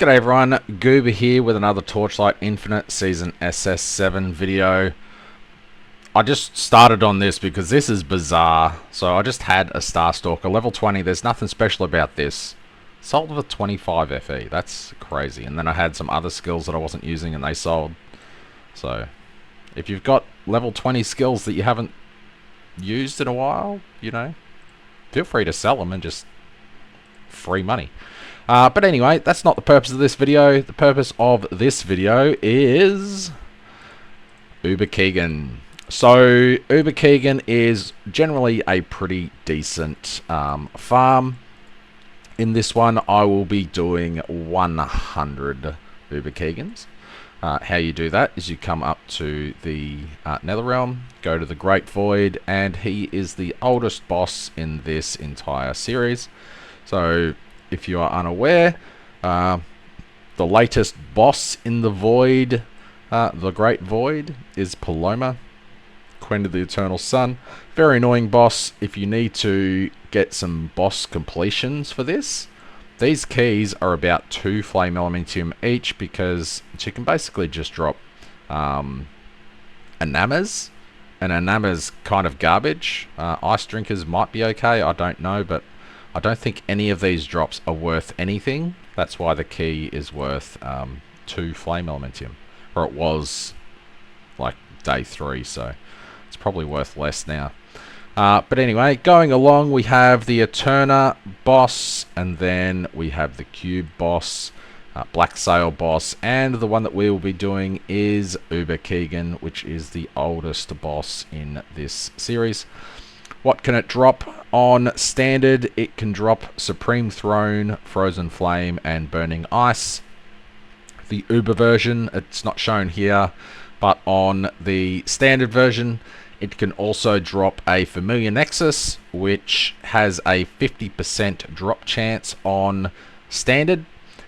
G'day everyone, Goober here with another Torchlight Infinite Season SS7 video. I just started on this because this is bizarre. So I just had a Starstalker, level 20, there's nothing special about this. Sold for 25 FE, that's crazy. And then I had some other skills that I wasn't using and they sold. So, if you've got level 20 skills that you haven't used in a while, you know, feel free to sell them and just free money. But anyway, that's not the purpose of this video. The purpose of this video is Uber Keegan. So Uber Keegan is generally a pretty decent farm. In this one, I will be doing 100 Uber Keegans. How you do that is you come up to the Netherrealm, go to the Great Void, and he is the oldest boss in this entire series. So if you are unaware, the latest boss in the Void, the Great Void, is Paloma, Queen of the Eternal Sun. Very annoying boss. If you need to get some boss completions for this, these keys are about 2 flame elementium each, because you can basically just drop enamas, and enamas kind of garbage. Ice drinkers might be okay, I don't know, but I don't think any of these drops are worth anything. That's why the key is worth 2 flame elementium, or it was like day 3, so it's probably worth less now. But anyway, going along, we have the Eterna boss, and then we have the Cube boss, Black Sail boss, and the one that we will be doing is Uber Keegan, which is the oldest boss in this series. What can it drop? On standard, it can drop Supreme Throne, Frozen Flame, and Burning Ice. The Uber version, it's not shown here, but on the standard version, it can also drop a Familiar Nexus, which has a 50% drop chance on standard,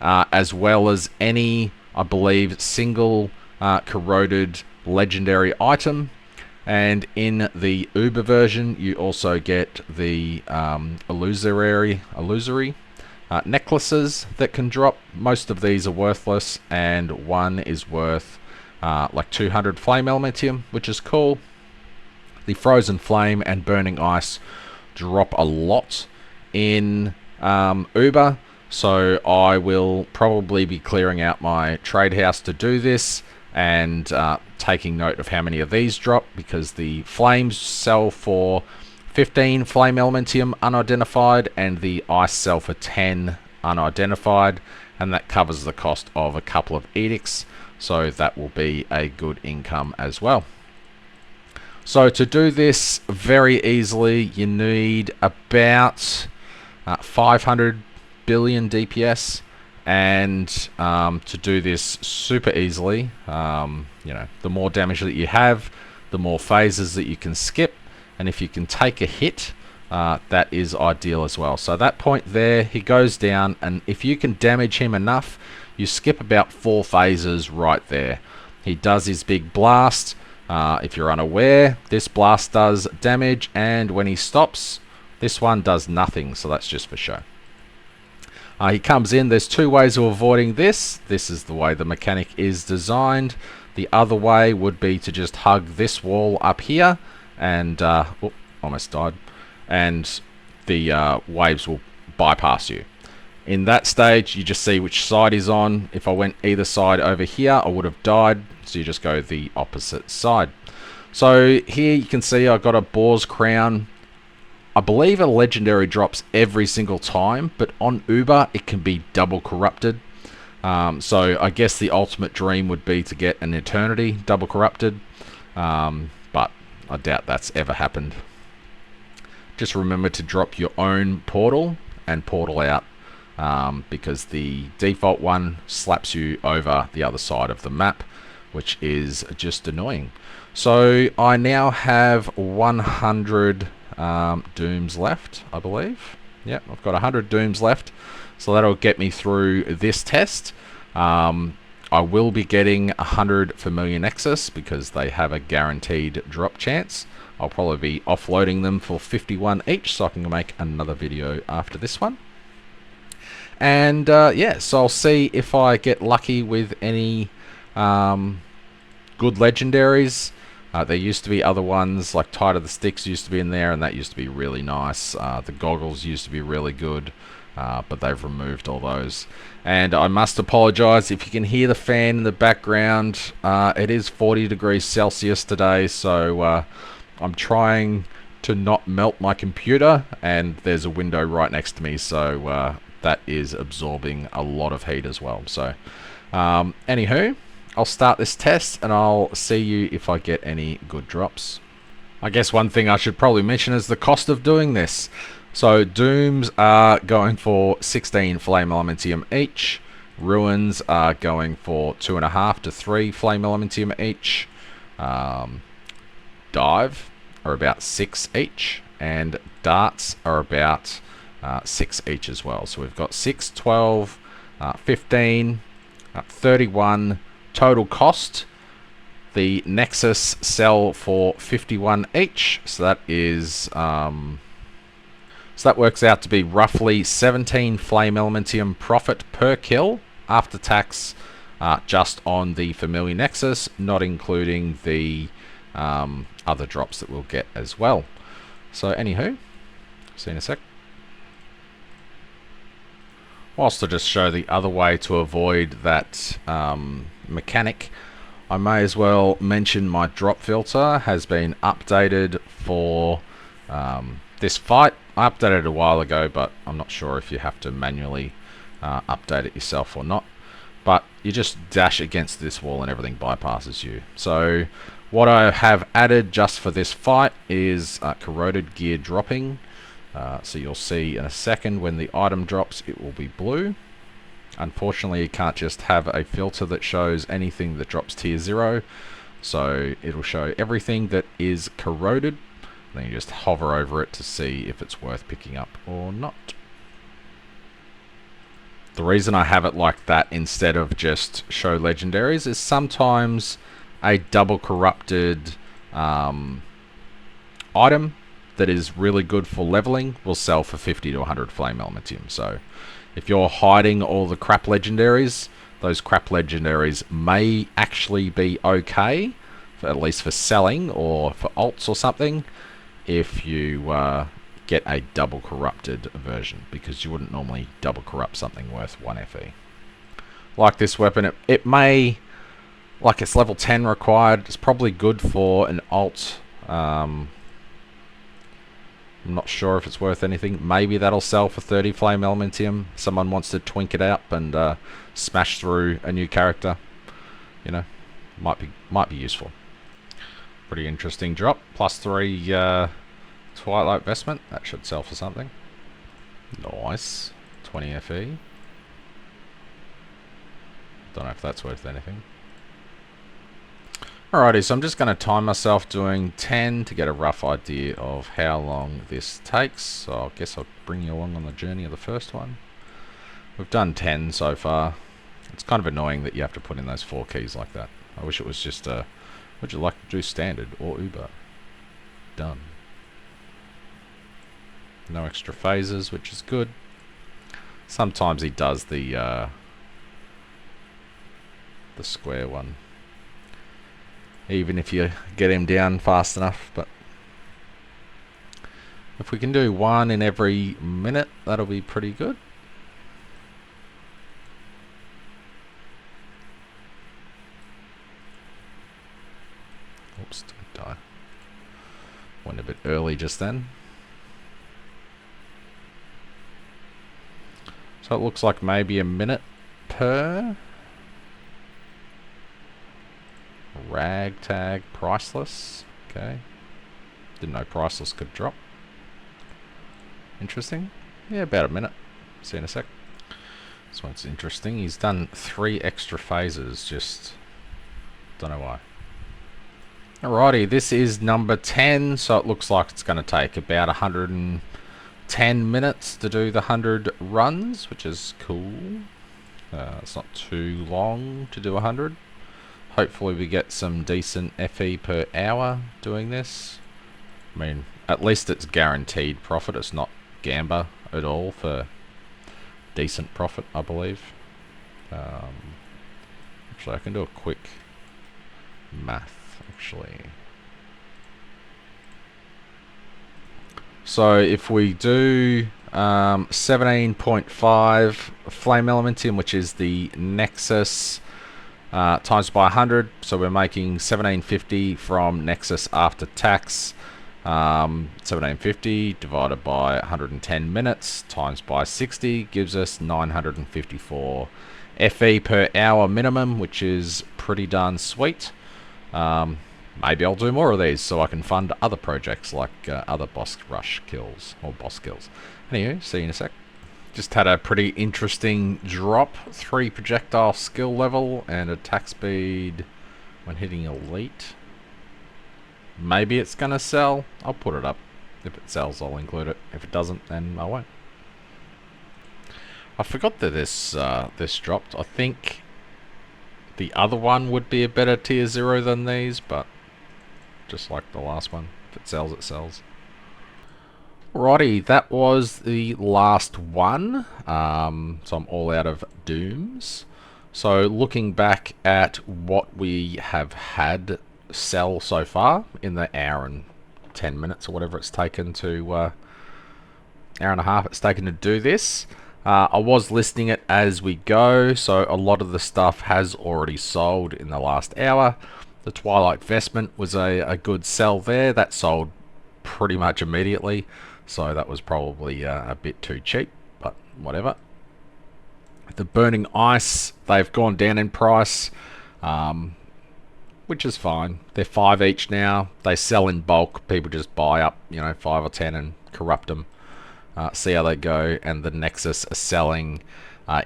as well as any, I believe, single corroded legendary item. And in the Uber version, you also get the illusory necklaces that can drop. Most of these are worthless, and one is worth like 200 flame elementium, which is cool. The Frozen Flame and Burning Ice drop a lot in Uber, so I will probably be clearing out my trade house to do this, and taking note of how many of these drop, because the flames sell for 15 flame elementium unidentified, and the ice sell for 10 unidentified, and that covers the cost of a couple of edicts, so that will be a good income as well. So to do this very easily, you need about 500 billion DPS. And to do this super easily, you know, the more damage that you have, the more phases that you can skip, and if you can take a hit, that is ideal as well. So at that point there, he goes down, and if you can damage him enough, you skip about 4 phases right there. He does his big blast. If you're unaware, this blast does damage, and when he stops, this one does nothing, so that's just for show. He comes in, there's 2 ways of avoiding this. This is the way the mechanic is designed. The other way would be to just hug this wall up here, and almost died, and the waves will bypass you. In that stage, you just see which side he's on. If I went either side over here, I would have died, so you just go the opposite side. So here you can see I got a Boar's Crown. I believe a legendary drops every single time, but on Uber it can be double corrupted. So I guess the ultimate dream would be to get an Eternity double corrupted, but I doubt that's ever happened. Just remember to drop your own portal and portal out, because the default one slaps you over the other side of the map, which is just annoying. So I now have 100 dooms left, I believe. Yeah, I've got 100 dooms left, so that'll get me through this test. I will be getting 100 Familiar Nexus because they have a guaranteed drop chance. I'll probably be offloading them for 51 each, so I can make another video after this one. And yeah, so I'll see if I get lucky with any good legendaries. There used to be other ones, like Tide of the Sticks used to be in there, and that used to be really nice. The goggles used to be really good, but they've removed all those. And I must apologise if you can hear the fan in the background. It is 40 degrees Celsius today, so I'm trying to not melt my computer, and there's a window right next to me, so that is absorbing a lot of heat as well. So anywho, I'll start this test and I'll see you if I get any good drops. I guess one thing I should probably mention is the cost of doing this. So Dooms are going for 16 Flame Elementium each. Ruins are going for 2.5 to 3 Flame Elementium each. Dive are about 6 each. And Darts are about 6 each as well. So we've got 6, 12, 15, 31 total cost. The Nexus sell for 51 each, so that is so that works out to be roughly 17 Flame Elementium profit per kill after tax, just on the Familiar Nexus, not including the other drops that we'll get as well. So anywho, see you in a sec. Whilst I just show the other way to avoid that mechanic, I may as well mention my drop filter has been updated for this fight. I updated it a while ago, but I'm not sure if you have to manually update it yourself or not. But you just dash against this wall and everything bypasses you. So what I have added just for this fight is corroded gear dropping. So you'll see in a second when the item drops, it will be blue. Unfortunately, you can't just have a filter that shows anything that drops tier 0. So it'll show everything that is corroded. Then you just hover over it to see if it's worth picking up or not. The reason I have it like that instead of just show legendaries is sometimes a double corrupted item that is really good for leveling will sell for 50 to 100 Flame Elementium. So if you're hiding all the crap legendaries, those crap legendaries may actually be okay, at least for selling or for alts or something, if you get a double corrupted version, because you wouldn't normally double corrupt something worth 1 FE. Like this weapon, it may, like it's level 10 required, it's probably good for an alt. I'm not sure if it's worth anything. Maybe that'll sell for 30 Flame Elementium. Someone wants to twink it out and smash through a new character. You know, might be useful. Pretty interesting drop. +3 Twilight Vestment. That should sell for something. Nice. 20 FE. Don't know if that's worth anything. Alrighty, so I'm just going to time myself doing 10 to get a rough idea of how long this takes. So I guess I'll bring you along on the journey of the first one. We've done 10 so far. It's kind of annoying that you have to put in those 4 keys like that. I wish it was just would you like to do standard or Uber? Done. No extra phases, which is good. Sometimes he does the square one, even if you get him down fast enough. But if we can do 1 in every minute, that'll be pretty good. Oops, don't die. Went a bit early just then. So it looks like maybe a minute per. Ragtag priceless. Okay. Didn't know priceless could drop. Interesting. Yeah, about a minute. See you in a sec. This one's interesting. He's done 3 extra phases. Just don't know why. Alrighty, this is number 10. So it looks like it's going to take about 110 minutes to do the 100 runs, which is cool. It's not too long to do 100. Hopefully we get some decent FE per hour doing this. I mean, at least it's guaranteed profit. It's not gamba at all for decent profit, I believe. Actually, I can do a quick math, actually. So if we do 17.5 flame elementium, which is the Nexus, times by 100, so we're making 1750 from Nexus after tax. 1750 divided by 110 minutes times by 60 gives us 954 FE per hour minimum, which is pretty darn sweet. Maybe I'll do more of these so I can fund other projects like other boss rush kills or boss kills. Anyway, see you in a sec. Just had a pretty interesting drop. 3 projectile skill level and attack speed when hitting elite. Maybe it's gonna sell. I'll put it up. If it sells, I'll include it. If it doesn't, then I won't. I forgot that this dropped. I think the other one would be a better tier 0 than these, but just like the last one, if it sells, it sells. Alrighty, that was the last one. So I'm all out of dooms. So looking back at what we have had sell so far in the hour and 10 minutes or whatever it's taken to hour and a half it's taken to do this. I was listing it as we go, so a lot of the stuff has already sold in the last hour. The Twilight Vestment was a good sell there. That sold pretty much immediately, so that was probably a bit too cheap, but whatever. The Burning Ice, they've gone down in price, which is fine. They're 5 each now. They sell in bulk. People just buy up, 5 or 10 and corrupt them. See how they go. And the Nexus are selling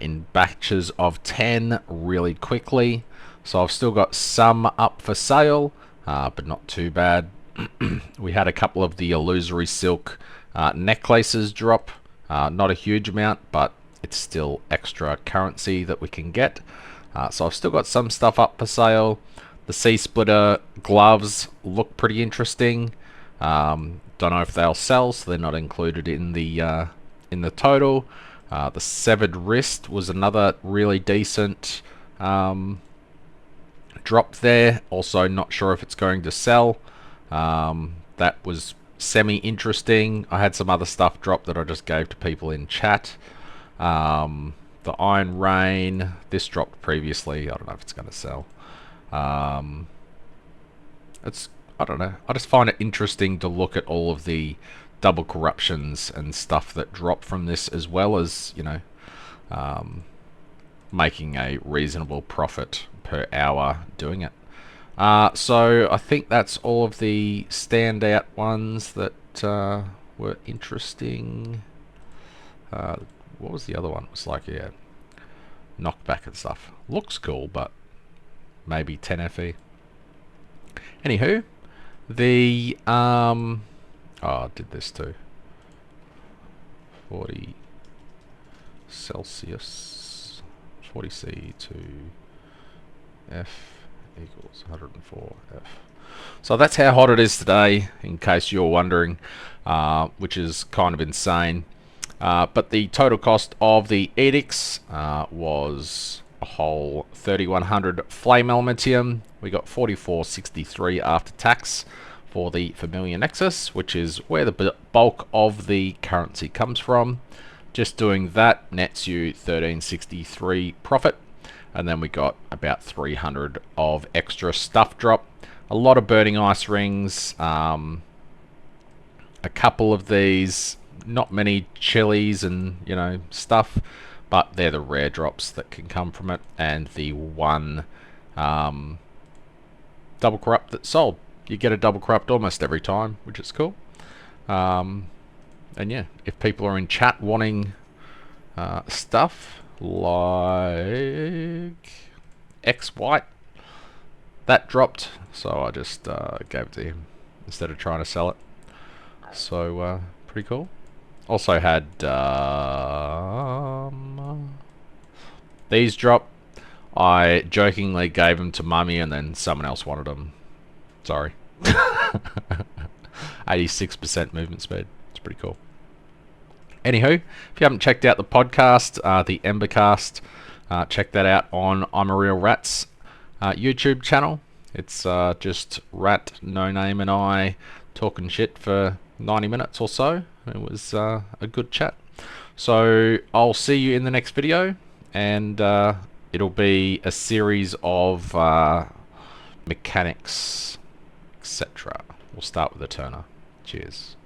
in batches of 10 really quickly. So I've still got some up for sale, but not too bad. We had a couple of the Illusory Silk necklaces drop. Not a huge amount, but it's still extra currency that we can get. So I've still got some stuff up for sale. The Sea Splitter gloves look pretty interesting. Don't know if they'll sell, so they're not included in the total. The Severed Wrist was another really decent drop there. Also not sure if it's going to sell. That was semi-interesting. I had some other stuff drop that I just gave to people in chat. The Iron Rain, this dropped previously. I don't know if it's going to sell. I don't know. I just find it interesting to look at all of the double corruptions and stuff that drop from this, as well as, making a reasonable profit per hour doing it. So I think that's all of the standout ones that were interesting. What was the other one? It was like, knockback and stuff. Looks cool, but maybe 10 FE. Anywho, the I did this too. 40 Celsius, 40 C to F equals 104 F. So that's how hot it is today, in case you're wondering, which is kind of insane. But the total cost of the edicts was a whole 3100 flame elementium. We got 4463 after tax for the Familiar Nexus, which is where the bulk of the currency comes from. Just doing that nets you 1363 profit, and then we got about 300 of extra stuff drop. A lot of Burning Ice rings, a couple of these, not many chilies and stuff, but they're the rare drops that can come from it, and the one double corrupt that sold. You get a double corrupt almost every time, which is cool. And yeah, if people are in chat wanting stuff like X White, that dropped, so I just gave it to him instead of trying to sell it. So pretty cool. Also had these drop. I jokingly gave them to Mummy, and then someone else wanted them. Sorry. 86% movement speed. It's pretty cool. Anywho, if you haven't checked out the podcast, the Embercast, check that out on I'm a Real Rat's YouTube channel. It's just Rat, No Name, and I talking shit for 90 minutes or so. It was a good chat. So I'll see you in the next video, and it'll be a series of mechanics, etc. We'll start with the Turner. Cheers.